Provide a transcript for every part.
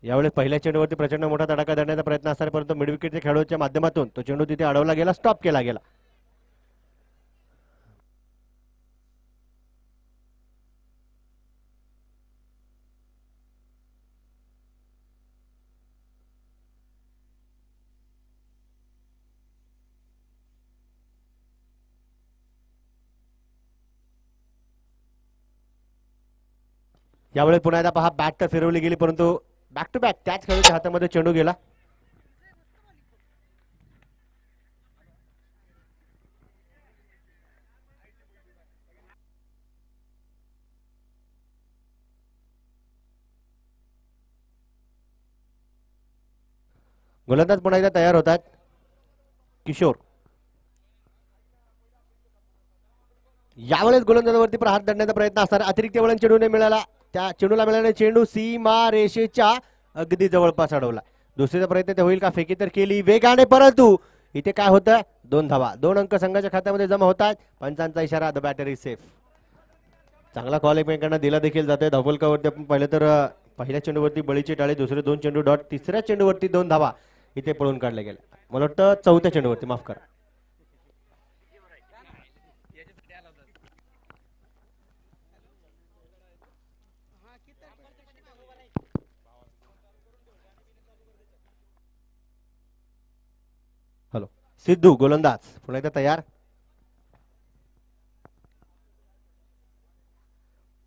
यावेळी पहिल्या चेंडूवरती प्रचंड मोठा तडाखा देण्याचा प्रयत्न असणार, परंतु मिड विकेटच्या खेळाडूच्या माध्यमातून तो चेंडू तिथे अडवला गेला, स्टॉप केला गेला. यावेळी पुन्हा एकदा पहा, बॅट तर फिरवली गेली, परंतु बॅक टू बॅक त्याच खेळाडूच्या हातामध्ये चेंडू गेला. गोलंदाज पुन्हा एकदा तयार होतात. किशोर यावेळेस गोलंदाजावरती प्रहार धरण्याचा प्रयत्न असणार, अतिरिक्त वळण चेंडूने मिळाला, त्या चेंडूला मिळालेला चेंडू सीमा रेषेच्या अगदी जवळपास अडवला. दुसरीचा प्रयत्न ते होईल का, फेकी तर केली वेगाने, परंतु इथे काय होतं, 2 धावा, 2 अंक संघाच्या खात्यामध्ये जमा होतात. पंचांचा इशारा, द बॅटर इज सेफ. चांगला कॉल एकमेकांना दिला देखील जातोय. धावफलकावरती आपण पाहिलं तर पहिल्या चेंडूवरती बळीची टाळी, दुसरे 2 चेंडू डॉट, तिसऱ्या चेंडूवरती 2 धावा इथे पळून काढल्या गेल्या. मला वाटतं चौथ्या चेंडूवरती, माफ करा. हॅलो, सिद्धू गोलंदाज पुन्हा एकदा तयार.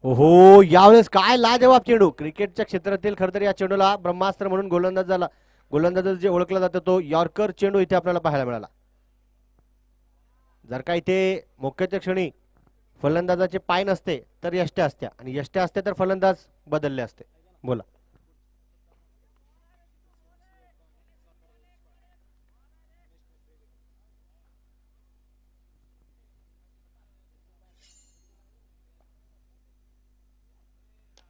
ओहो, यावेळेस काय लाजवाब चेंडू. क्रिकेटच्या क्षेत्रातील खरं तर या चेंडूला ब्रह्मास्त्र म्हणून गोलंदाज जे ओळखला जातो तो यॉर्कर चेंडू इथे आपल्याला पाहायला मिळाला. जर का इथे मोक्याच्या क्षणी फलंदाजाचे पाय नसते तर यष्ट्या असत्या, आणि यष्ट्या असते तर फलंदाज बदलले असते. बोला.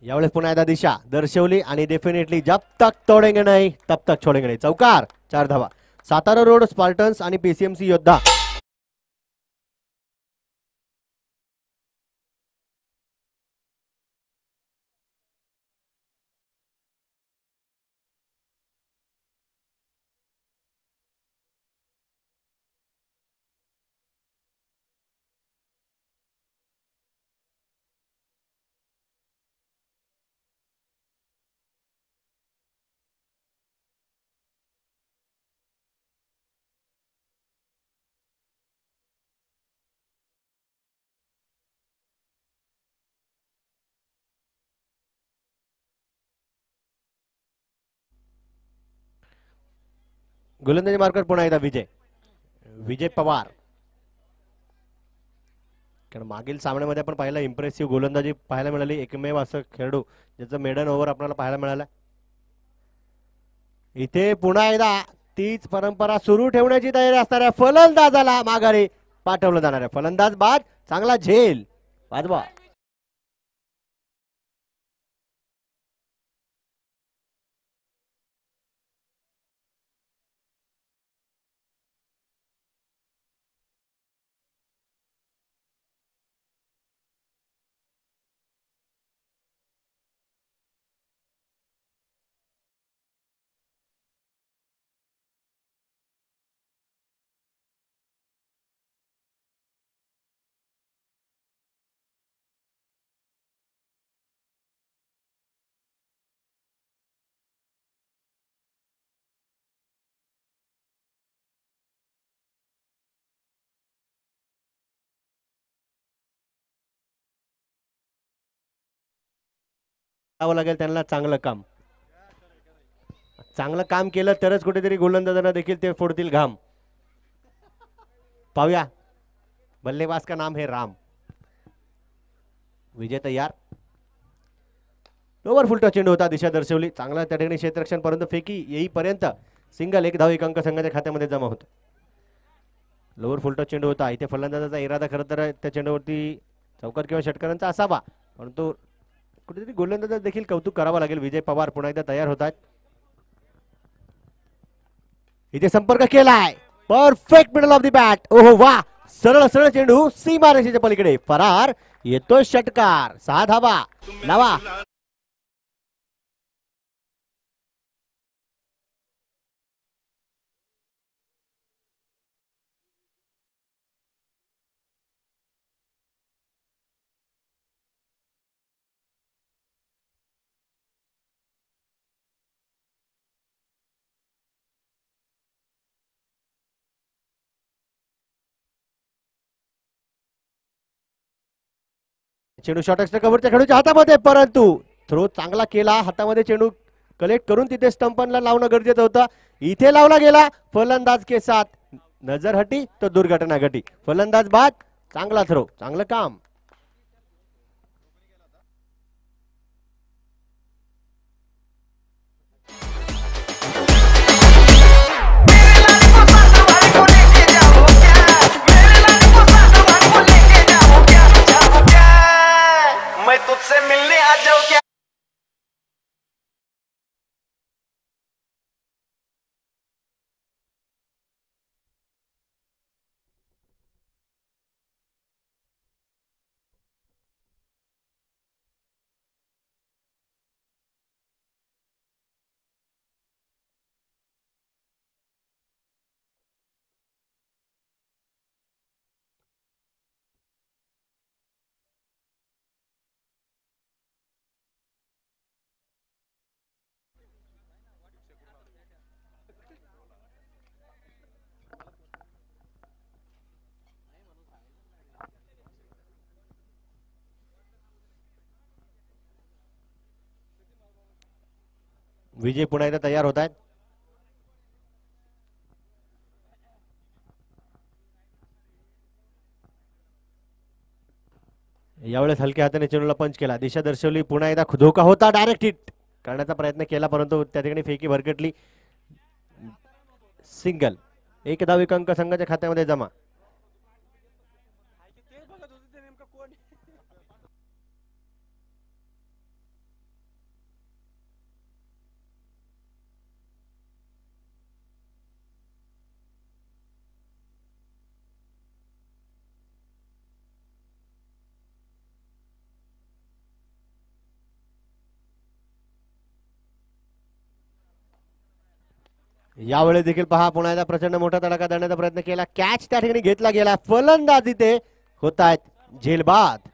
यावेळेस पुन्हा एकदा दिशा दर्शवली आणि डेफिनेटली जब तक तोडेंगे नाही तब तक छोडेंगे नाही. चौकार, 4 धावा. सातारा रोड स्पार्टन्स आणि पीसीएमसी योद्धा गोलंदाजी मार्कर पुन्हा एकदा विजय पवार. कारण मागील सामन्यामध्ये आपण पाहिलं इम्प्रेसिव्ह गोलंदाजी पाहायला मिळाली. एकमेव असं खेळाडू ज्याचं मेडन ओव्हर आपल्याला पाहायला मिळालं. इथे पुन्हा एकदा तीच परंपरा सुरू ठेवण्याची तयारी असणाऱ्या फलंदाजाला माघारी पाठवलं जाणार आहे. फलंदाज बाद, चांगला झेल, वाजवा. लागेल त्यांना चांगलं काम केलं तरच कुठेतरी गोलंदाजांना देखील ते फोडतील घाम. पाहूया, बल्लेबाज का नाम है राम. विजय तयार. लोवर फुलटा चेंडू होता, दिशा दर्शवली, चांगला त्या ठिकाणी क्षेत्ररक्षण, परंतु फेकी येईपर्यंत सिंगल, 1 धाव 1 अंक संघाच्या खात्यामध्ये जमा होतो. लोवर फुलटा चेंडू होता. इथे फलंदाजाचा इरादा खरं तर त्या चेंडूवरती चौकार किंवा षटकारांचा असावा, परंतु कुठेतरी गोलंदाज देखील कौतुक करावं लागेल. विजय पवार पुन्हा एकदा तयार होतात. इथे संपर्क केलाय, perfect middle of the bat. ओहो वा, सरळ सरळ चेंडू सीमा रेषेच्या पलीकडे फरार, येतो षटकार. 6 धावा लावा. चेंडू शॉर्ट एक्स्ट्रा कव्हरच्या खेळूच्या हातामध्ये, परंतु थ्रो चांगला केला. हातामध्ये चेंडू कलेक्ट करून तिथे स्टंपनला लावणं गरजेचं होतं. इथे लावला गेला. फलंदाज के साथ नजर हटी तो दुर्घटना घटी. फलंदाज बाद. चांगला थ्रो, चांगलं काम. विजय पुन्हा एकदा तयार होत आहेत. यावेळेस हलक्या हाताने चेंडूला पंच केला. दिशा दर्शवली. पुन्हा एकदा धोका होता. डायरेक्ट हिट करण्याचा प्रयत्न केला, परंतु त्या ठिकाणी फेकी भरकटली. सिंगल. एक धाविक अंक संघाच्या खात्यामध्ये जमा. यावेळेस देखील पहा, पुन्हा एकदा प्रचंड मोठा तडाखा देण्याचा प्रयत्न केला. कॅच त्या ठिकाणी घेतला गेला. फलंदाज इथे होत आहेत झेलबाद.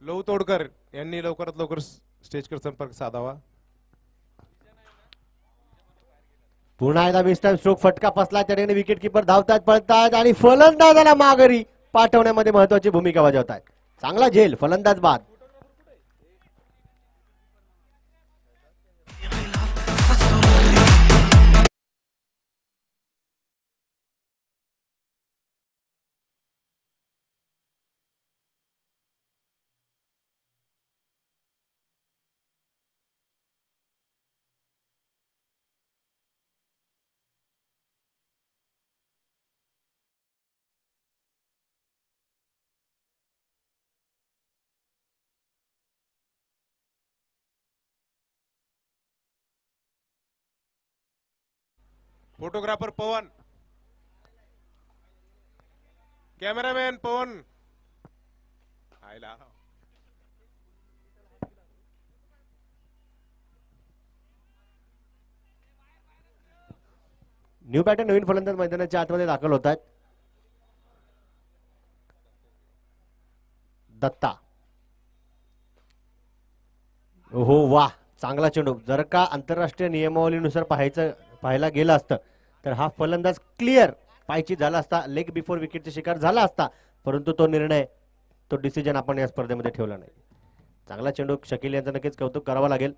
लव तोडकर यांनी लवकरात लवकर स्टेजवर संपर्क साधावा. पुन्हा एकदा मिस टाइम स्ट्रोक फटका फसला. त्या ठिकाणी विकेट किपर धावतात, पळतात आणि फलंदाजाला माघारी पाठवण्यामध्ये महत्वाची भूमिका बजावत आहेत. चांगला झेल. फलंदाज बाद. फोटोग्राफर पवन, कॅमेरामॅन पवन. आयला न्यू बॅटर नवीन फलंदाज मैदानाच्या आतमध्ये दाखल होत आहेत. दत्ता. हो वा, चांगला चेंडू. जर का आंतरराष्ट्रीय नियमावलीनुसार पाहायला गेलं असतं तर हा फलंदाज क्लिअर पायची झाला असता, लेग बिफोर विकेटचा शिकार झाला असता, परंतु तो निर्णय, तो डिसिजन आपण या स्पर्धेमध्ये ठेवला नाही. चांगला चेंडू. शकील यांचं नक्कीच कौतुक करावं लागेल.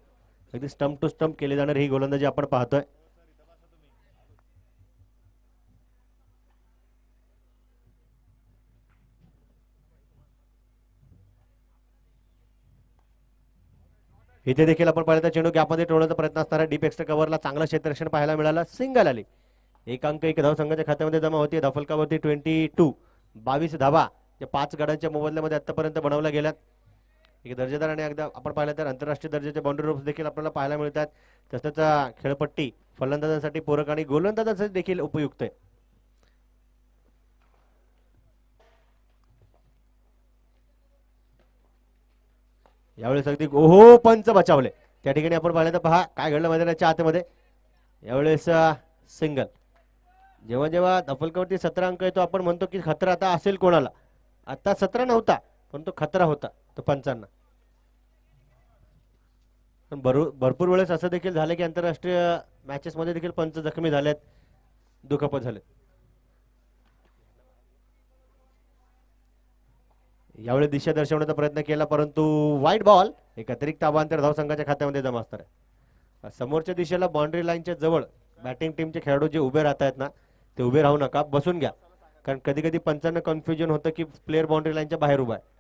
अगदी स्टंप टू स्टंप केली जाणारी ही गोलंदाजी आपण पाहतोय. इथे देखील आपण पाहिलं तर चेंडू गॅपमध्ये टोळण्याचा प्रयत्न असणारा डीप एक्स्ट्रा कव्हरला चांगला क्षेत्ररक्षण पाहायला मिळाला. सिंगल आली. एक अंक एक धाव संघाच्या खात्यामध्ये जमा होती. धावफलकावरती 22, 22 धावा या 5 गड्यांच्या मोबदल्यामध्ये आतापर्यंत बनवल्या गेल्यात. एक दर्जेदार आणि अगदी आपण पाहिलं तर आंतरराष्ट्रीय दर्जाचे बाउंड्री रोप्स देखील आपल्याला पाहायला मिळतात. तसंच खेळपट्टी फलंदाजांसाठी पूरक आणि गोलंदाजांसाठी देखील उपयुक्त आहे. यावेळेस अगदी ओहो, पंच बचावले. त्या ठिकाणी आपण पाहिलं तर पहा काय घडलं मैदानाच्या आतमध्ये. यावेळेस सिंगल. जेव्हा जेव्हा धफलकावरती 17 अंक येतो आपण म्हणतो की खतरा आता असेल कोणाला. आता 17 नव्हता पण तो खतरा होता, तो पंचांना. पण भरपूर वेळेस असं देखील झालं की आंतरराष्ट्रीय मॅचेस मध्ये देखील पंच जखमी झालेत, दुखापत झालेत. यावेळी दिशा दर्शवण्याचा प्रयत्न केला परंतु वाईट बॉल. एक अतिरिक्त अवांतर धाव संघाच्या खात्यामध्ये जमा असणार आहे. समोरच्या दिशेला बाउंड्री लाईनच्या जवळ बॅटिंग टीमचे खेळाडू जे उभे राहत आहेत ना, ते उभे राहू नका, बसून घ्या. कारण कधी कधी पंचांना कन्फ्युजन होतं की प्लेअर बाउंड्री लाईनच्या बाहेर उभा आहे.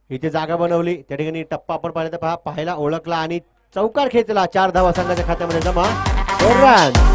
इथे जागा बनवली, त्या ठिकाणी टप्पा आपण पाहिला तर पाहायला ओळखला आणि चौकार खेचला. 4 धावा संघाच्या खात्यामध्ये जमा. रन.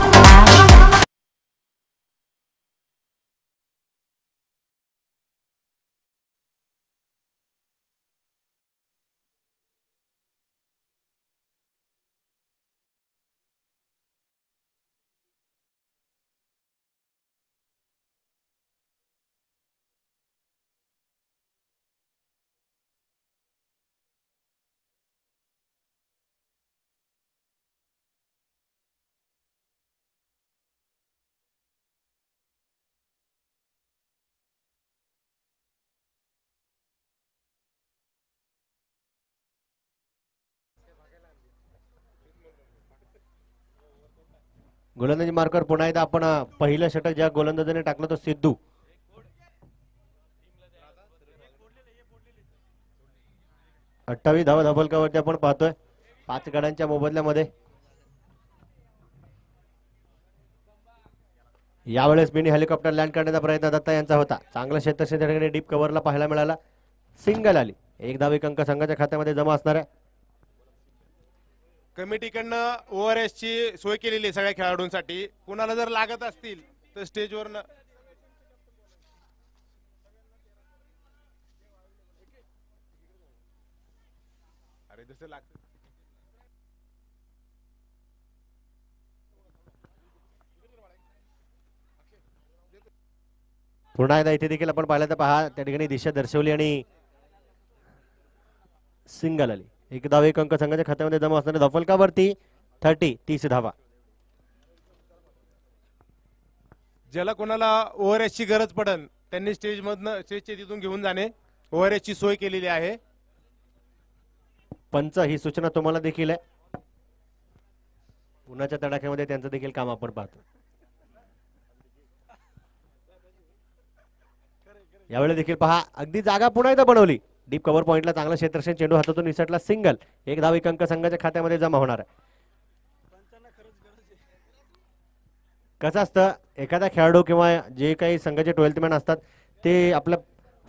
गोलंदाजी मार्कर पुन्हा एकदा आपण पहिलं षटक ज्या गोलंदाजाने टाकलं तो सिद्धू. अठ्ठावीस धावा धबलकावरती आपण पाहतोय 5 गड्यांच्या मोबदल्यामध्ये. यावेळेस मिनी हेलिकॉप्टर लँड करण्याचा प्रयत्न दत्ता यांचा होता. चांगला क्षेत्ररक्षण त्या ठिकाणी डीप कव्हरला पाहायला मिळाला. सिंगल आली. 1 धाव 1 अंक संघाच्या खात्यामध्ये जमा असणार आहे. कमिटीकडनं ORS ची सोय केलेली आहे सगळ्या खेळाडूंसाठी. कुणाला जर लागत असतील तर स्टेजवर अरे जसं लागतं पुन्हा एकदा इथे देखील आपण पाहिलं तर पहा त्या ठिकाणी दिशा दर्शवली आणि सिंगल आली. 1 धाव 1 अंक संघाच्या खात्यामध्ये जमा असणाऱ्या धफलकावरती 30 धावा. ज्याला कोणाला ORS ची गरज पडन त्यांनी स्टेजच्या तिथून घेऊन जाणे. ORS ची सोय केलेली आहे. पंच ही सूचना तुम्हाला देखील आहे. उन्हाच्या तडाख्यामध्ये त्यांचं देखील काम आपण पाहतो. यावेळी देखील पहा अगदी जागा पुन्हा एकदा बनवली. डीप कव्हर पॉइंटला चांगला क्षेत्ररक्षण, चेंडू हातातून निसटला. सिंगल. 1 धाव 1 अंक संघाच्या खात्यामध्ये जमा होणार आहे. कसं असतं एखादा खेळाडू किंवा जे काही संघाचे 12th मॅन असतात ते आपल्या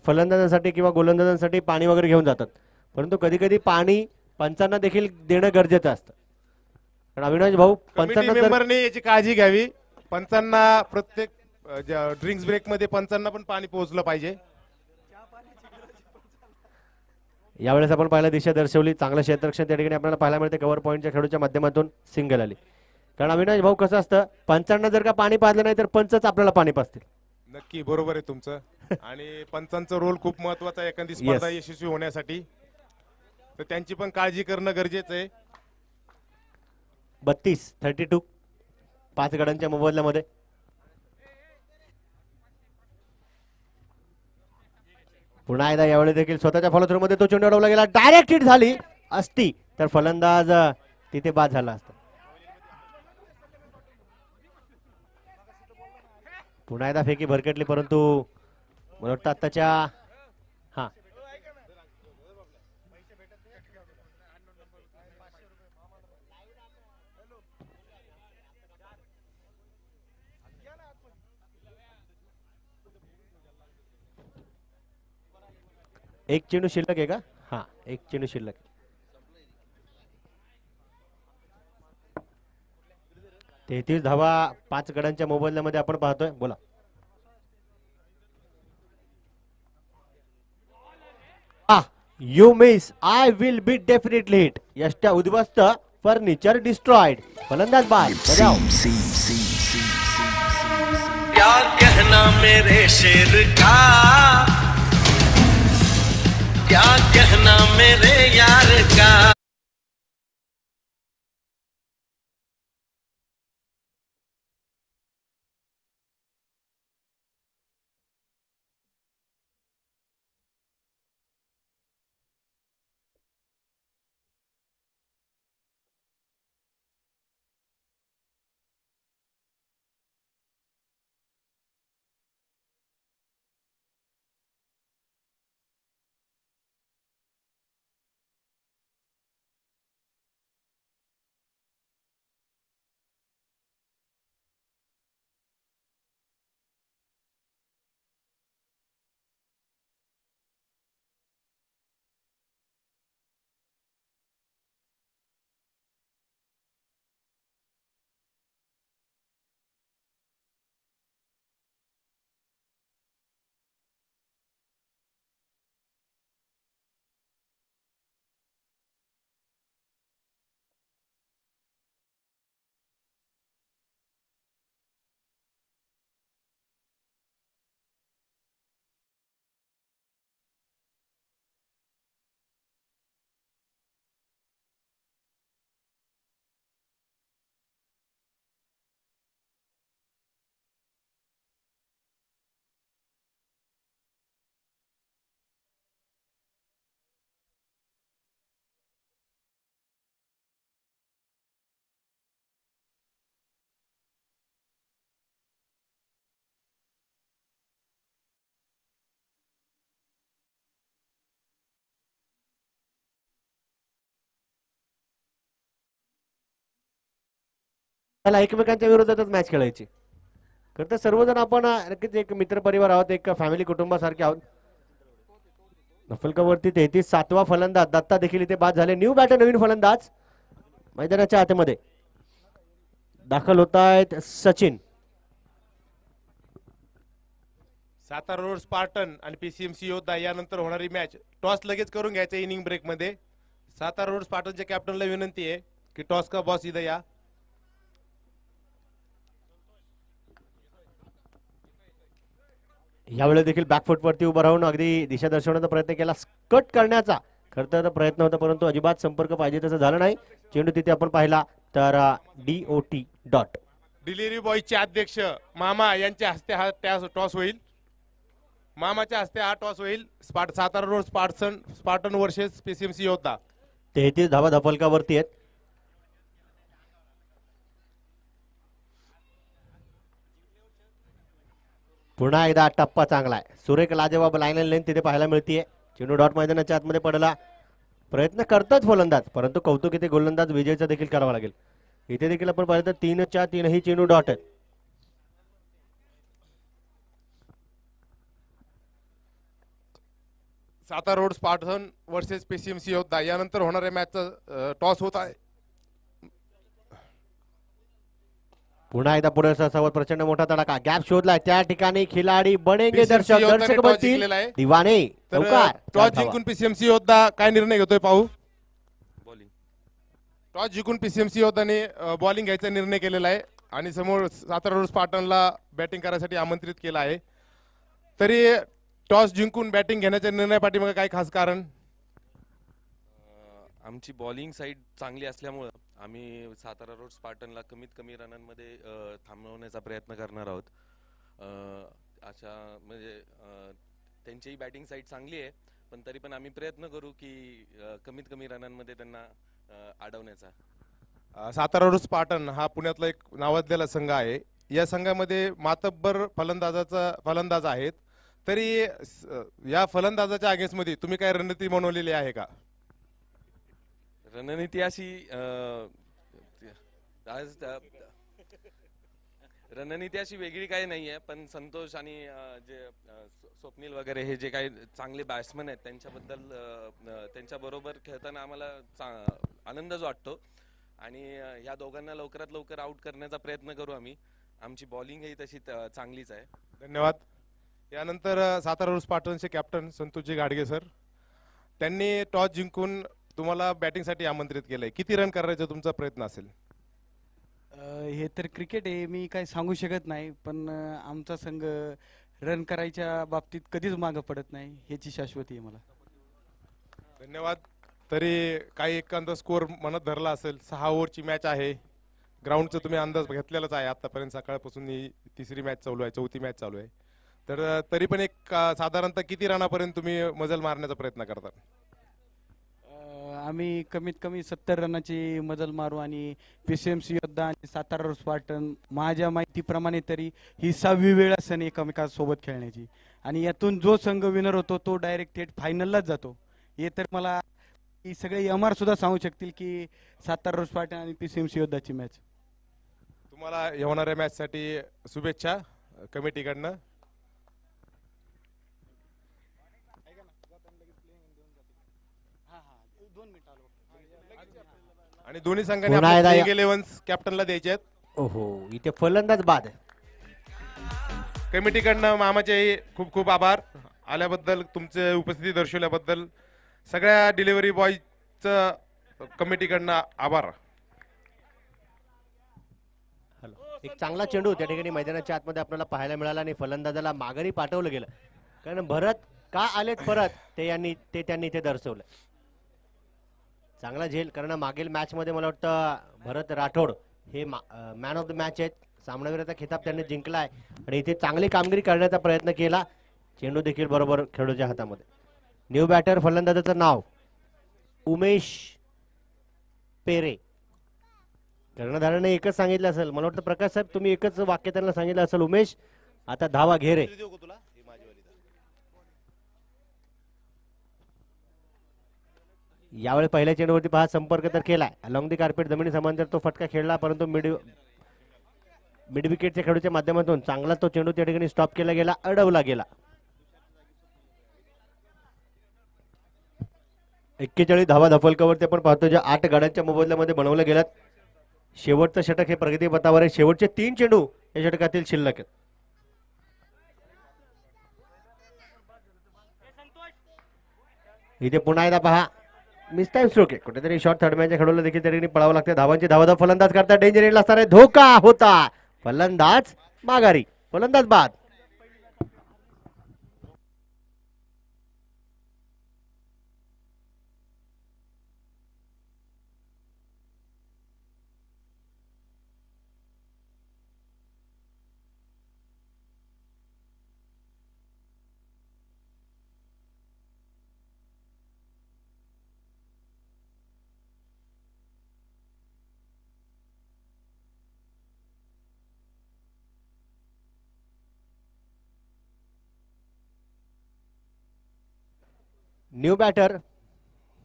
फलंदाजांसाठी किंवा गोलंदाजांसाठी पाणी वगैरे घेऊन जातात, परंतु कधी कधी पाणी पंचांना देखील देणं गरजेचं असतं. कारण अविनाश भाऊ कमिटी पंचांना जर मेंबरने याची काळजी घ्यावी. पंचांना प्रत्येक ड्रिंक्स ब्रेक मध्ये पंचांना पण पाणी पोहोचलं पाहिजे. यावेळेस आपण पाहिला दिशा दर्शवली, चांगलं क्षेत्ररक्षण त्या ठिकाणी आपल्याला पाहायला मिळते. कव्हर पॉईंटच्या खेळूच्या माध्यमातून सिंगल आली. कारण अविनाश भाऊ कसं असतं, पंचांना जर का पाणी पाजलं नाही तर पंचच आपल्याला पाणी पाजतील. नक्की बरोबर आहे तुमचं. आणि पंचांचा रोल खूप महत्वाचा आहे एखादी स्पर्धा यशस्वी होण्यासाठी. तर त्यांची पण काळजी करणं गरजेचं आहे. 32 5 गडांच्या मोबदल्यामध्ये. पुन्हा एकदा यावेळी देखील स्वतःच्या फॉलो थ्रू मध्ये तो चेंडू अडवला गेला. डायरेक्ट हिट झाली असती तर फलंदाज तिथे बाद झाला असता. पुन्हा एकदा फेकी भरकटली, परंतु मला वाटतं आत्ताच्या हा एक चेंडू शिल्लक आहे का? हा, एक चेंडू शिल्लक. 33 धावा 5 गडांच्या मोबदल्यामध्ये आपण पाहतोय. बोला. You miss, I will be definitely hit. यष्ट्या उद्ध्वस्त, फर्निचर डिस्ट्रॉयड. फलंदाज बाद. बजाव. क्या कहना मेरे शेर का, क्या कहना मेरे यार का. त्याला एकमेकांच्या विरोधातच मॅच खेळायची. खरं तर सर्वजण आपण नक्कीच एक मित्र परिवार आहोत, एक फॅमिली कुटुंबासारखे आहोत. नफलकावरती 33 फलंदाज दत्ता देखील इथे बाद झाले. न्यू बॅटर, नवीन फलंदाज मैदानाच्या आतमध्ये दाखल होत आहेत. सचिन. सातारा रोड स्पार्टन आणि पीसीएमसी योद्धा यानंतर होणारी मॅच. टॉस लगेच करून घ्यायचं इनिंग ब्रेक मध्ये. सातारा रोड स्पार्टनच्या कॅप्टनला विनंती आहे की टॉस का बॉस इथं या. यावेळी देखील बॅकफुट वरती उभं राहून अगदी दिशा दर्शवण्याचा प्रयत्न केला, कट करण्याचा खरं तर प्रयत्न होता, परंतु अजिबात संपर्क पाहिजे तसं झालं नाही. चेंडू तिथे आपण पाहिला तर DOT डॉट. डिलिव्हरी बॉयचे अध्यक्ष मामा यांच्या हस्ते हा टॉस होईल. मामाच्या हस्ते हा टॉस होईल. Satara road Spartan versus PCMC योद्धा. 33 धावा धफलकावरती आहेत. पुन्हा एकदा टप्पा चांगला आहे. सुरेख लाजवाब लाईन लेन तिथे पाहायला मिळतीये. चेंडू डॉट मैदानाच्या आतमध्ये पडला. प्रयत्न करतात फलंदाज, परंतु कौतुक इथे गोलंदाज विजयचा देखील करावा लागेल. इथे देखील आपण पाहिलं तर 3च्या 3 चेंडू डॉट आहेत. Satara road Spartan versus PCMC योद्धा यानंतर होणाऱ्या मॅचचा टॉस होत आहे. पुन्हा एकदा पुढे सरसावत प्रचंड मोठा तडाखा गॅप शोधलाय त्या ठिकाणी खिलाडी बनेंगे PCMC दर्शक योद्धाने दर्शक टॉस बनतील जिंकलेला आहे. दिवाने तर चौकार. टॉस चार धावा. जिंकून पीसीएमसी योद्धा काय निर्णय घेतोय पाहू. बॉलिंग टॉस जिंकून पीसीएमसी योद्धाने बॉलिंग घ्यायचा निर्णय केलेला आहे आणि समोर सातारा रोड स्पार्टनला बॅटिंग करायसाठी आमंत्रित केलं आहे. तरी टॉस जिंकून बॅटिंग घेण्याच्या निर्णयापाठी काय खास कारण. आमची बॉलिंग साईड चांगली असल्यामुळं आम्ही सातारा रोड स्पार्टनला कमीत कमी रनांमध्ये थांबवण्याचा प्रयत्न करणार आहोत. अशा म्हणजे त्यांचीही बॅटिंग साईड चांगली आहे पण तरी पण आम्ही प्रयत्न करू की कमीत कमी रनांमध्ये त्यांना अडवण्याचा. सातारा रोड स्पार्टन हा पुण्यातला एक नावाजलेला संघ आहे. या संघामध्ये मातब्बर फलंदाज आहेत. तरी या फलंदाजाच्या अगेन्स्ट मध्ये तुम्ही काय रणनीती बनवलेली आहे का. रणनीती अशी रणनीती अशी वेगळी काही नाही आहे पण संतोष आणि जे स्वप्नील वगैरे हे जे काही चांगले बॅट्समन आहेत त्यांच्याबद्दल त्यांच्याबरोबर खेळताना आम्हाला आनंदच वाटतो आणि ह्या दोघांना लवकरात लवकर आउट करण्याचा प्रयत्न करू आम्ही. आमची बॉलिंग ही तशी चांगलीच आहे. धन्यवाद. यानंतर Satara road स्पार्टनचे captain Santoshji Gadge sir त्यांनी टॉस जिंकून तुम्हाला बॅटिंगसाठी आमंत्रित केलंय. किती रन करायचा तुमचा प्रयत्न असेल. हे तर क्रिकेट आहे मी काही सांगू शकत नाही पण आमचा संघ रन करायच्या बाबतीत कधीच मागं पडत नाही ह्याची शाश्वती आहे मला. धन्यवाद. तरी काही एखादा स्कोअर मनात धरला असेल. 6 ओव्हरची मॅच आहे. ग्राउंडचा तुम्ही अंदाज घेतलेलाच आहे. आतापर्यंत सकाळपासून ही तिसरी मॅच चालू आहे चौथी मॅच चालू आहे. तर तरी पण एक साधारणतः किती रनापर्यंत तुम्ही मजल मारण्याचा प्रयत्न करता. आम्ही कमीत कमी 70 रनाची मजल मारू आणि पीसीएमसी योद्धा आणि सातारा रोड स्पार्टन माझ्या माहितीप्रमाणे तरी ही 6वी वेळ असेल एकमेकांसोबत खेळण्याची आणि यातून जो संघ विनर होतो तो डायरेक्ट थेट फायनललाच जातो. हे तर मला ही सगळे एमआर सुद्धा सांगू शकतील की सातारा रोड स्पार्टन आणि पीसीएमसी योद्धाची मॅच. तुम्हाला होणाऱ्या मॅच साठी शुभेच्छा कमिटीकडनं. आणि दोन्ही संघांनी पुन्हा एकदा आपले 11 कॅप्टनला द्यायचे आहेत. ओहो इथे फलंदाज बाद. कमिटीकडनं मामाचे खूप खूप आभार आल्याबद्दल तुमचे उपस्थिती दर्शवल्याबद्दल. सगळ्या डिलिव्हरी बॉयचं कमिटीकडनं आभार. एक चांगला चेंडू त्या ठिकाणी मैदानाच्या आतमध्ये आपल्याला पाहायला मिळाला आणि फलंदाजाला माघारी पाठवलं गेलं कारण भरत का आलेत परत ते त्यांनी इथे दर्शवलं. चांगला झेल कारण मागील मॅच मध्ये मला वाटतं भरत राठोड हे मॅन ऑफ द मॅच आहेत. सामनावीराचा खिताब त्यांनी जिंकलाय आणि इथे चांगली कामगिरी करण्याचा प्रयत्न केला. चेंडू देखील बरोबर खेळूच्या हातामध्ये. न्यू बॅटर फलंदाजाचं नाव उमेश पेरे. कर्णधाराने एकच सांगितलं असेल मला वाटतं प्रकाश साहेब तुम्ही एकच वाक्य त्यांना सांगितलं असेल उमेश आता धावा घे रे. यावेळी पहिल्या चेंडूवरती पहा संपर्क तर केलाय अलॉंग दी कार्पेट जमिनी समांतर तो फटका खेळला परंतु मिड विकेटच्या खेळूच्या माध्यमातून चांगला तो चेंडू त्या ठिकाणी स्टॉप केला गेला अडवला गेला. 41 धावा धफलकावरती आपण पाहतो ज्या 8 गाड्यांच्या मोबदल्यामध्ये बनवल्या गेल्यात. शेवटचं षटक हे प्रगती पथावर आहे. शेवटचे 3 चेंडू या षटकातील शिल्लक आहेत. इथे पुन्हा एकदा पहा मिस टाइम स्ट्रोक आहे कुठेतरी शॉर्ट थर्ड मॅनच्या खेळूला देखील त्या ठिकाणी पळावं लागतं. धावांची धावा फलंदाज करता डेंजर एंडला असणार आहे. धोका होता फलंदाज माघारी फलंदाज बाद. न्यू बॅटर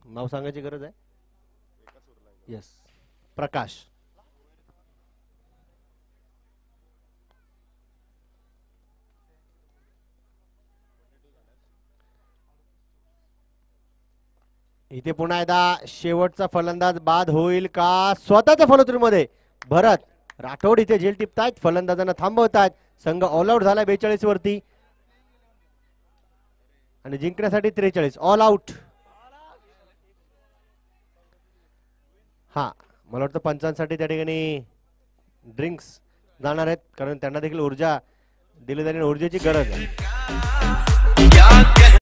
नाव सांगायची गरज आहे. येस प्रकाश. इथे पुन्हा एकदा शेवटचा फलंदाज बाद होईल का स्वतःच्या फलंदाजीमध्ये भरत राठोड इथे झेल टिपतायत, फलंदाजांना थांबवतायत. संघ ऑल आउट झाला 42 वरती आणि जिंकण्यासाठी 43. All out. हा, मला वाटतं पंचांसाठी त्या ठिकाणी ड्रिंक्स जाणार आहेत, कारण त्यांना देखील ऊर्जा दिली जाणे, ऊर्जेची गरज आहे. क्या कह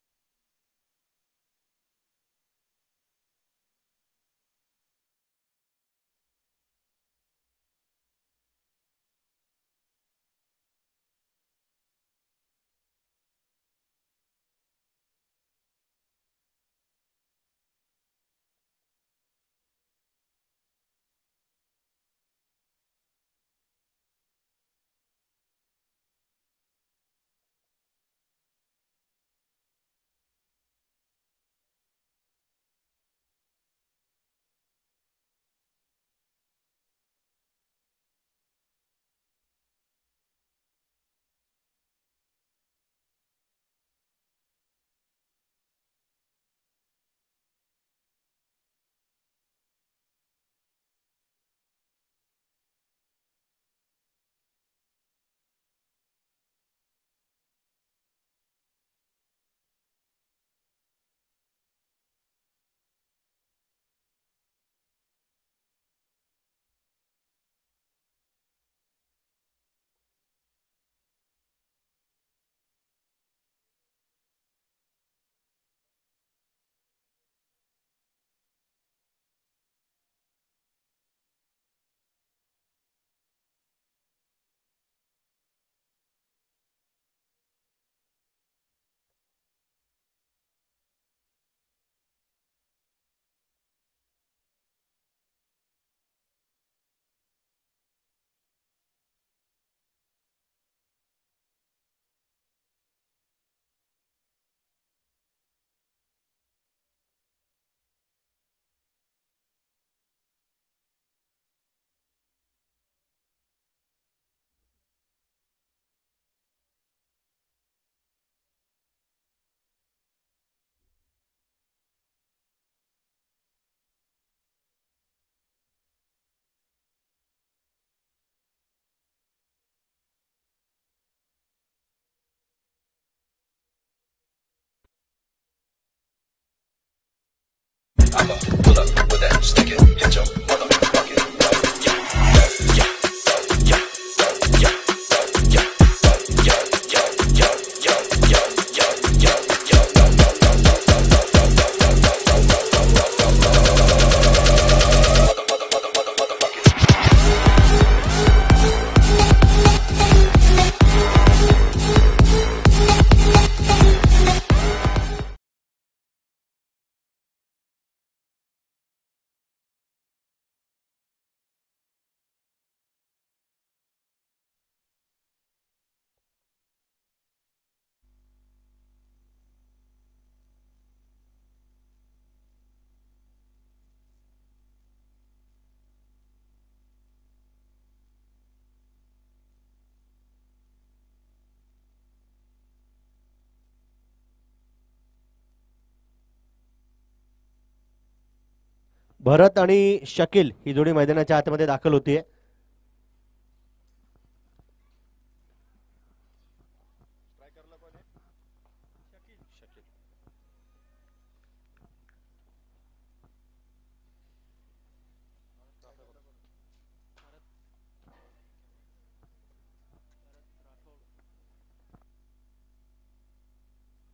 भरत आणि शकील ही जोडी मैदानाच्या आतमध्ये दाखल होतीये.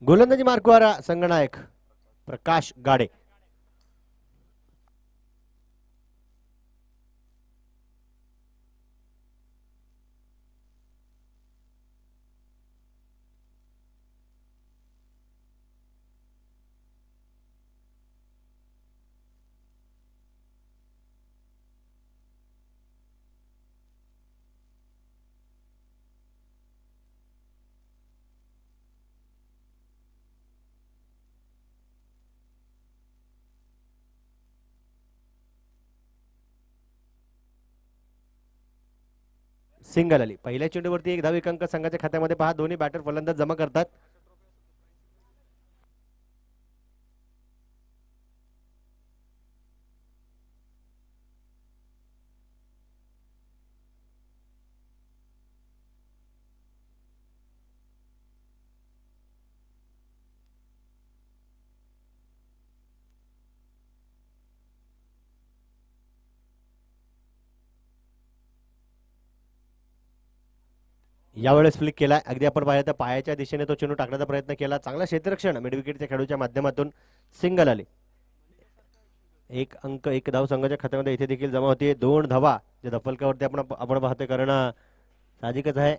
गोलंदाजी मार्कवारा संघनायक प्रकाश गाडे. सिंगल आली. पहिल्या चेंडूवरती एक धाविक अंक संघाच्या खात्यामध्ये. पहा, दोन्ही बॅटर फलंदाज जमा करतात. यावेळेस फ्लिक केला. अगदी आपण पाहिलं तर पायाच्या दिशेने तो चेंडू टाकण्याचा प्रयत्न केला. चांगला क्षेत्ररक्षण मिड विकेटच्या खेळूच्या माध्यमातून सिंगल आली. एक अंक एक धाव संघाच्या खात्यामध्ये इथे देखील जमा होते. 2 धावा जे धफलकावरती आपण पाहतोय, कारण साहजिकच आहे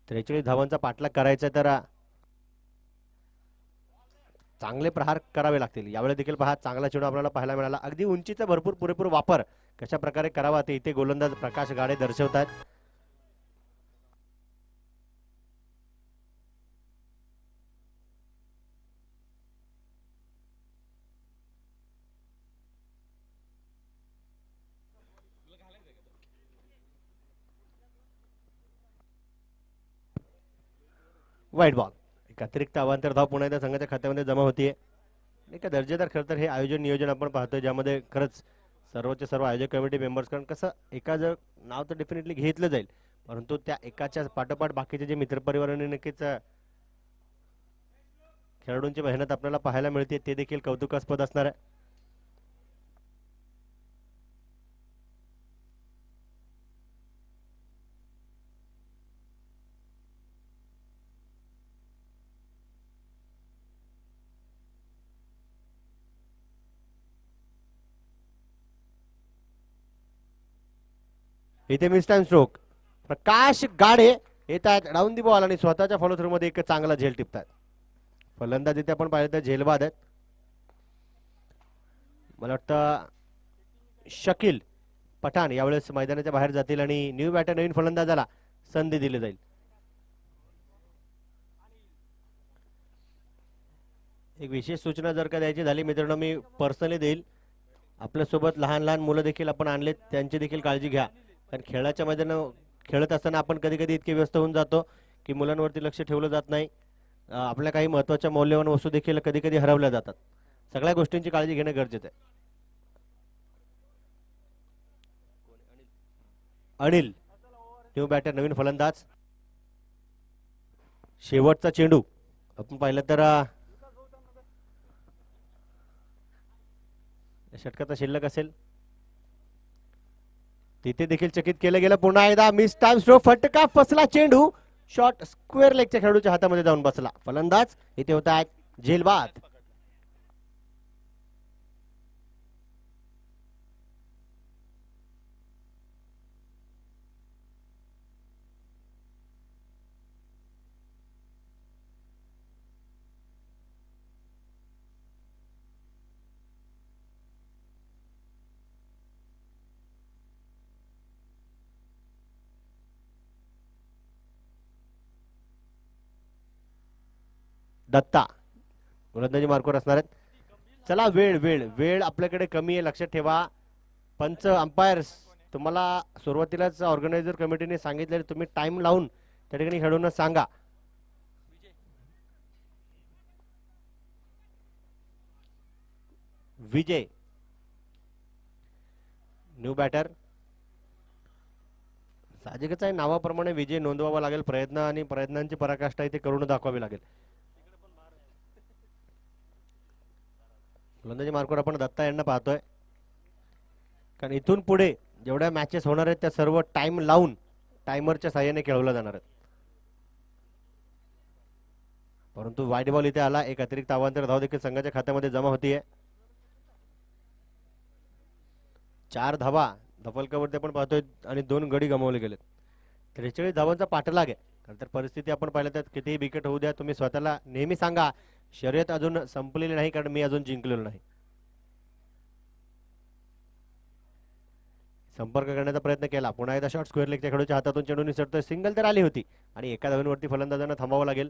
43 धावांचा पाठलाग करायचा तर चांगले प्रहार करावे लागतील. यावेळी देखील पहा चांगला चेंडू आपल्याला पाहायला मिळाला. अगदी उंचीचा भरपूर पुरेपूर वापर कशा प्रकारे करावा ते इथे गोलंदाज प्रकाश गाडे दर्शवतात. वाईट बॉल. एक अतिरिक्त अवांतर धाव पुन्हा एकदा संघाच्या खात्यामध्ये जमा होतीये. एक दर्जेदार खरं तर हे आयोजन नियोजन आपण पाहतोय, ज्यामध्ये खरंच सर्वचे सर्व आयोजक कमिटी मेंबर्स, कारण कसं एका जर नाव तर डेफिनेटली घेतलं जाईल, परंतु त्या एकाच्या पाठोपाठ बाकीचे जे मित्रपरिवाराने नक्कीच खेळाडूंची मेहनत आपल्याला पाहायला मिळते, ते देखील कौतुकास्पद असणार आहे. इथे मिस टाइम स्ट्रोक. प्रकाश गाडे येत आहेत डाऊन दी बॉल आणि स्वतःच्या फॉलो थ्रू मध्ये एक चांगला झेल टिपतात. फलंदाज इथे आपण पाहिलं तर झेलबाद आहेत. मला वाटतं शकील पठाण यावेळेस मैदानाच्या बाहेर जातील आणि न्यू बॅटर नवीन फलंदाजाला संधी दिली जाईल. एक विशेष सूचना जर का द्यायची झाली मित्रांनो, मी पर्सनली देईल. आपल्यासोबत लहान लहान मुलं देखील आपण आणलेत, त्यांची देखील काळजी घ्या. कारण खेळाच्या मैदानावर खेळत असताना आपण कधी कधी इतके व्यस्त होऊन जातो की मुलांवरती लक्ष ठेवलं जात नाही. आपल्या काही महत्वाच्या मौल्यवान वस्तू देखील कधी कधी हरवल्या जातात. सगळ्या गोष्टींची काळजी घेणं गरजेचं आहे. अनिल न्यू बॅटर नवीन फलंदाज. शेवटचा चेंडू आपण पाहिलं तर षटकाचा शिल्लक असेल, तिथे देखील चकित केलं गेलं. पुन्हा एकदा मिस टाइम स्ट्रोक. फटका फसला चेंडू. शॉट स्क्वेअर लेगच्या खेळाडूच्या हातामध्ये जाऊन बसला. फलंदाज इथे होत आहेत झेलबाद. दत्ता गोलंदाजी मार्कवर असणार आहेत. चला वेळ वेळ वेळ आपल्याकडे कमी आहे, लक्षात ठेवा. पंच अंपायर्स तुम्हाला सुरुवातीलाच ऑर्गनायझर कमिटीने सांगितले, तुम्ही टाइम लावून त्या ठिकाणी खेळून सांगा. विजय न्यू बॅटर. साहजिकच आहे, नावाप्रमाणे विजय नोंदवावा लागेल. प्रयत्न आणि प्रयत्नांची पराकाष्ठा इथे करून दाखवावी लागेल. गोलंदाजी मार्कवर आपण दत्ता यांना पाहतोय, कारण इथून पुढे जेवढ्या मॅचेस होणार आहेत त्या सर्व टाइम लावून टायमरच्या साहाय्याने खेळवल्या जाणार आहेत. परंतु वाईट बॉल इथे आला. एक अतिरिक्त अवांतर धाव देखील संघाच्या खात्यामध्ये जमा होतीये. 4 धावा धफलकावरती आपण पाहतोय आणि 2 गडी गमावले गेलेत. 43 धावांचा पाठलाग आहे. तर परिस्थिती आपण पाहिलं तर कितीही विकेट होऊ द्या, तुम्ही स्वतःला नेहमी सांगा शर्यत अजून संपलेली नाही, कारण मी अजून जिंकलेलो नाही. संपर्क करण्याचा प्रयत्न केला. पुन्हा एकदा शॉट स्क्वेअर लेगच्या खेळाडूच्या हातातून चेंडू निसटतोय. सिंगल तर आली होती आणि एका धावेवरती फलंदाजांना थांबावं लागेल.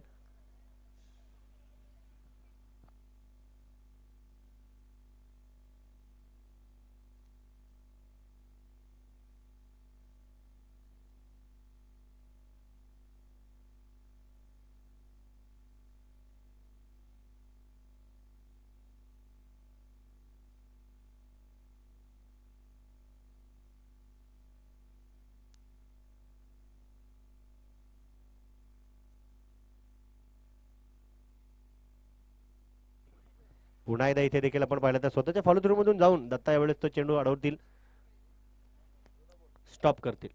पुन्हा एकदा इथे देखील आपण पाहिलं तर स्वतःच्या फॉलो थ्रू मधून जाऊन दत्ता यावेळेस तो चेंडू अडवतील, स्टॉप करतील.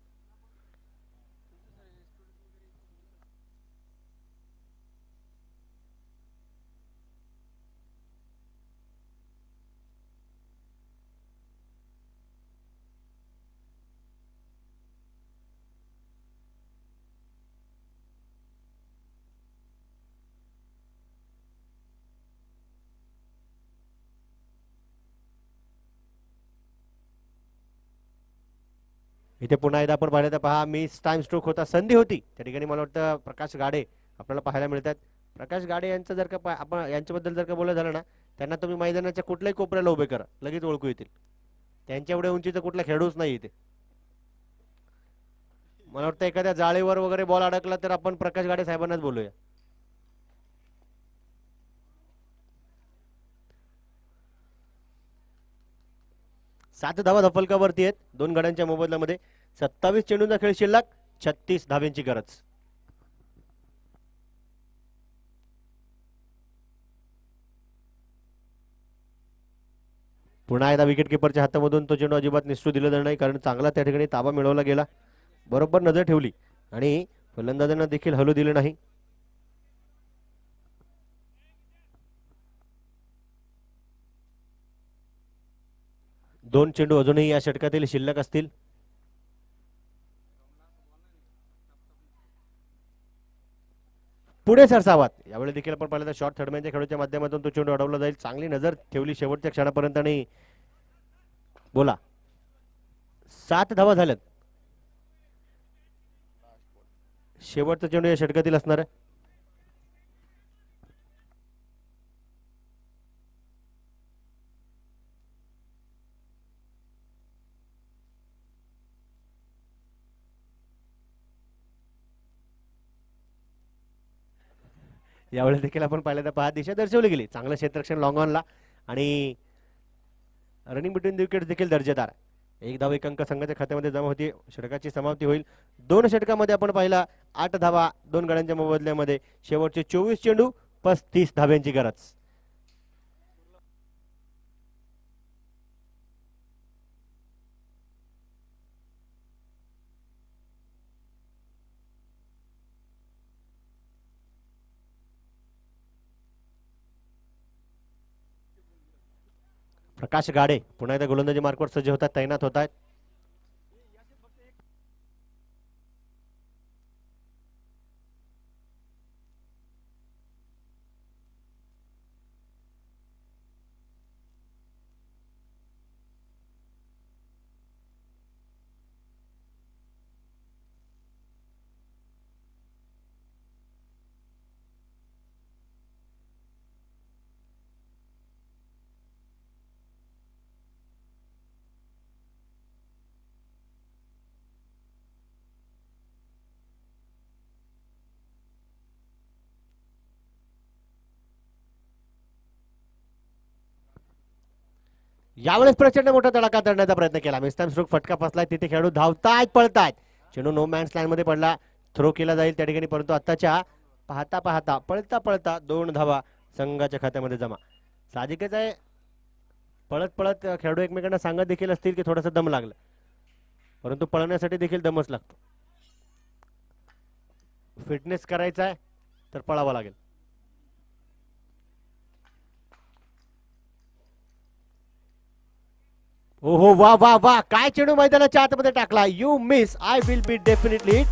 इथे पुन्हा एकदा आपण पाहिलं तर पहा मिस टाइम स्ट्रोक होता, संधी होती त्या ठिकाणी. मला वाटतं प्रकाश गाडे आपल्याला पाहायला मिळतात. प्रकाश गाडे यांचं जर का आपण यांच्याबद्दल जर का बोललं झालं ना, त्यांना तुम्ही मैदानाच्या कुठल्याही कोपऱ्याला उभे करा, लगेच ओळखू येतील. त्यांच्या एवढ्या उंचीचा कुठला खेळूच नाही इथे. मला वाटतं एखाद्या जाळीवर वगैरे बॉल अडकला तर आपण प्रकाश गाडे साहेबांनाच बोलूया. सात धावा धफलकावरती आहेत दोन गड्यांच्या मोबदल्यामध्ये. 27 चेंडूंचा खेळ शिल्लक, 36 धाव्यांची गरज. पुन्हा एकदा विकेट किपरच्या हातामधून तो चेंडू अजिबात निसटू दिला जाणार नाही, कारण चांगला त्या ठिकाणी ताबा मिळवला गेला. बरोबर नजर ठेवली आणि फलंदाजांना देखील हलू दिले नाही. दोन चेंडू अजूनही या षटकातील शिल्लक असतील. पुढे सरसावात यावेळी देखील आपण पाहिलं तर शॉर्ट थर्डमॅनच्या खेळूच्या माध्यमातून तो चेंडू अडवला जाईल. चांगली नजर ठेवली शेवटच्या क्षणापर्यंत आणि बोला 7 धावा झाल्यात. शेवटचा चेंडू या षटकातील असणार आहे. यावेळेस देखील आपण पाहिलं तर पहा दिशा दर्शवली गेली. चांगलं क्षेत्ररक्षण लॉंग ऑनला आणि रनिंग बिटवीन विकेट देखील दर्जेदार. एक धाव एक अंक संघाच्या खात्यामध्ये जमा होती. षटकाची समाप्ती होईल. दोन षटकामध्ये आपण पाहिला 8 धावा दोन गड्यांच्या मोबदल्यामध्ये. शेवटचे 24 चेंडू 35 धाव्यांची गरज. प्रकाश गाडे पुन्हा एकदा गोलंदाजी मार्कवर सज्ज होतात, तैनात होत आहेत. यावेळेस प्रचंड मोठा तडाखा करण्याचा प्रयत्न केला. मिस्टाईम स्ट्रोक फटका फसलाय. तिथे खेळाडू धावतायत पळतायत. चेंडू नो मॅन्स लाईन मध्ये पडला. थ्रो केला जाईल त्या ठिकाणी, परंतु आताच्या पाहता पाहता पळता पळता 2 धावा संघाच्या खात्यामध्ये जमा. साहजिकच आहे, पळत पळत खेळाडू एकमेकांना सांगत देखील असतील की थोडासा दम लागला, परंतु पळण्यासाठी देखील दमच लागतो. फिटनेस करायचा आहे तर पळावं लागेल. ओहो वा वा वा, काय चेंडू मैदानाच्या आतमध्ये टाकला. You miss, I will be definitely.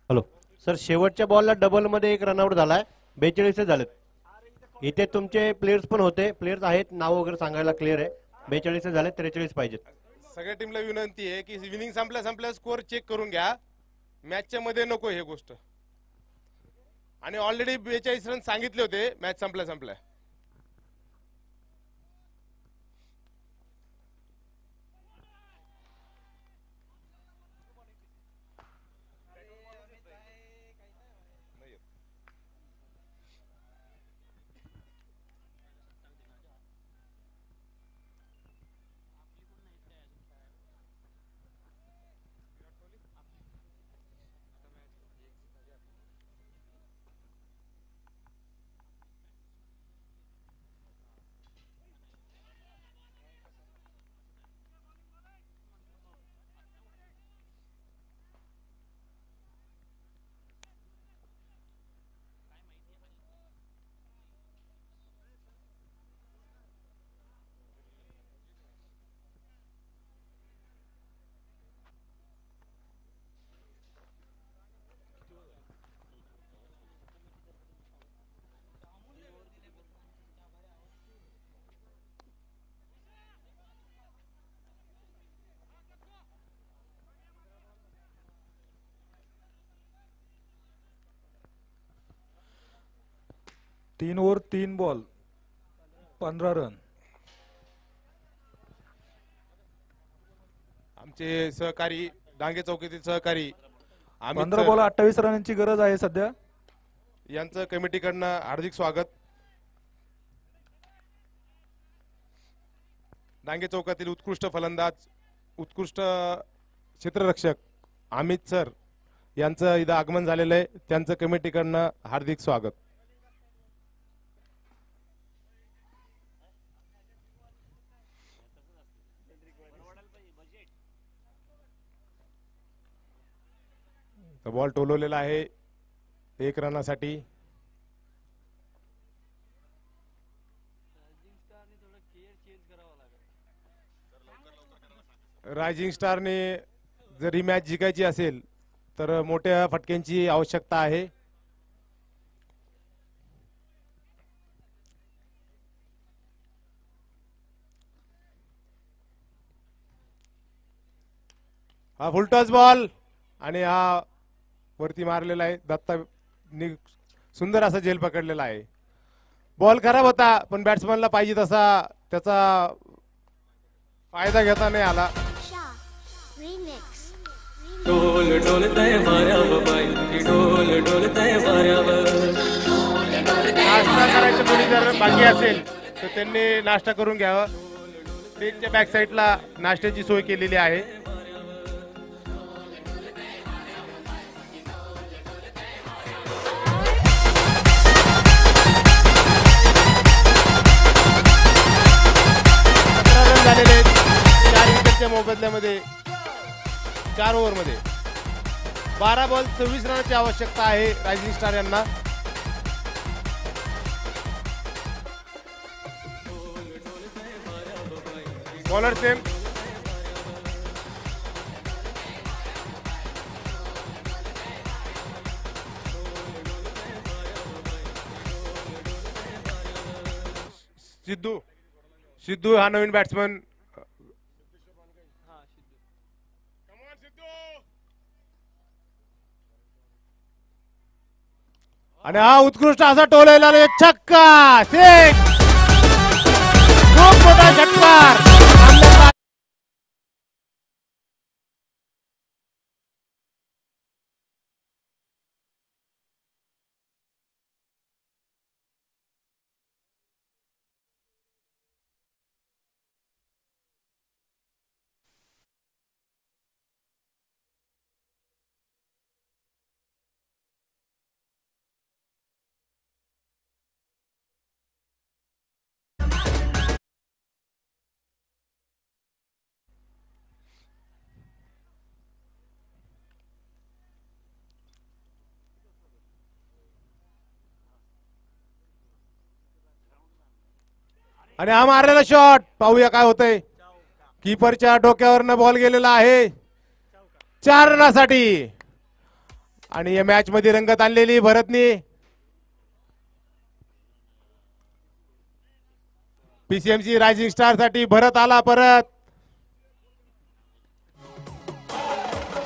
Hello sir, शेवटच्या बॉलला डबल मध्ये एक रनआउट झालाय, 42 झालेत. इथे तुमचे प्लेयर्स पण होते, प्लेयर्स आहेत, नाव वगैरे सांगायला क्लिअर आहे. 42 झाले, 43 पाहिजेत. सगळ्या टीमला विनंती आहे की विनिंग संपल्या संपल्या स्कोअर चेक करून घ्या, मॅचच्या मध्ये नको हे गोष्ट. आणि ऑलरेडी 42 रन सांगितले होते मॅच संपल्या संपल्या. तीन ओव्हर 3 बॉल 15 रन. आमचे सहकारी डांगे चौकीतील सहकारी 15 बॉल 28 रनांची गरज आहे सध्या. यांचं कमिटीकडनं हार्दिक स्वागत. डांगे चौकातील उत्कृष्ट फलंदाज, उत्कृष्ट क्षेत्ररक्षक अमित सर यांचं इथं आगमन झालेलं आहे, त्यांचं कमिटीकडनं हार्दिक स्वागत. बॉल टोलवलेला आहे 1 रनासाठी. रायझिंग स्टारने जर ही मॅच जिंकायची असेल तर मोठ्या फटक्यांची आवश्यकता आहे. हा फुलटॉस बॉल आणि हा वरती मारलेला आहे. दत्ता सुंदर असा झेल पकडलेला आहे. बॉल खराब होता पण बॅट्समनला पाहिजे तसा त्याचा फायदा घेता नाही आला. ढोल ढोलतय वाऱ्यावर बाई, ढोल ढोलतय वाऱ्यावर. नाश्ता करायचं कोणी जर बाकी असेल तर त्यांनी नाश्ता करून घ्यावा. स्टेजच्या बॅक साईडला नाश्त्याची सोय केलेली आहे. झालेले 4 विकेटच्या मोबदल्यामध्ये 4 ओव्हरमध्ये 12 बॉल 26 रनाची आवश्यकता आहे रायझिंग स्टार यांना. Bowler same. सिद्धू हा नवीन बॅट्समन. आणि हा उत्कृष्ट असा टोलेला छक्का. खूप मोठा षटकार. आणि हा मारलेला शॉट पाहूया काय होतंय. कीपरच्या डोक्यावरनं बॉल गेलेला आहे 4 रनासाठी. आणि या मॅच मध्ये रंगत आणलेली भरतनी. पीसीएमसी रायझिंग स्टार साठी भरत आला परत.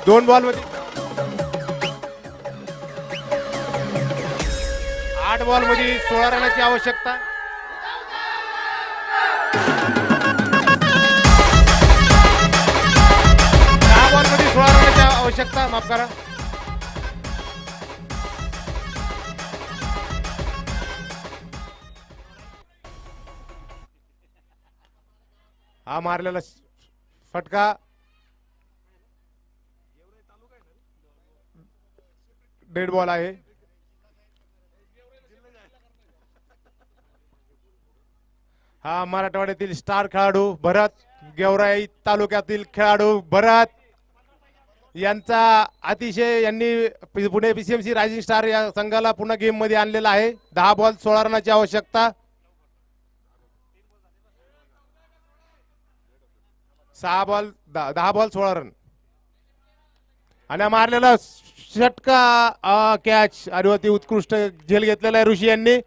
2 बॉल मध्ये 8 बॉल मध्ये 16 रनाची आवश्यकता. 10 बॉल मध्ये 16 रनाची आवश्यकता. माफ करा. हा मारलेला फटका डेड बॉल आहे. हा मराठवाड्यातील स्टार खेळाडू भरत, गेवराई तालुक्यातील खेळाडू भरत यांचा अतिशय यांनी पुणे पीसीएमसी रायझिंग स्टार या संघाला पुन्हा गेम मध्ये आणलेला आहे. 10 बॉल 16 रनाची आवश्यकता. 6 बॉल 10 बॉल 16 रन. आणि मारलेला षटका कॅच आणि अति उत्कृष्ट झेल घेतलेला आहे ऋषी यांनी.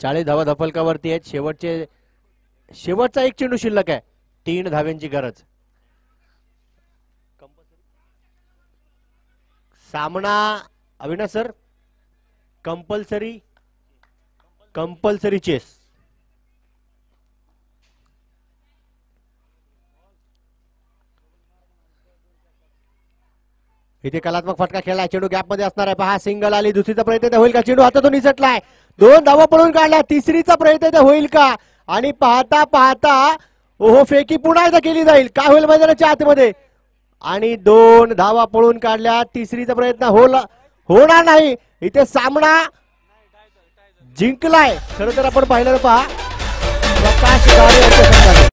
40 धावा धफलकावरती आहेत. शेवटचा एक चेंडू शिल्लक आहे. 3 धाव्यांची गरज. सामना अविनाश सर कंपल्सरी चेस. इथे कलात्मक फटका खेळलाय. चेंडू गॅप मध्ये असणार आहे. पहा सिंगल आली. दुसरीचा प्रयत्न होईल का? चेंडू हातातून निसटलाय. 2 धावा पळून काढल्या. तिसरीचा प्रयत्न होईल का? आणि पाहता पाहता ओहो फेकी पुन्हा एकदा केली जाईल. काय होईल मैदानाच्या आतमध्ये? आणि 2 धावा पळून काढल्या. तिसरीचा प्रयत्न होणार नाही. इथे सामना जिंकलाय. खरं तर आपण पाहिलं पहा प्रकाश गारे यांच्या संघाने.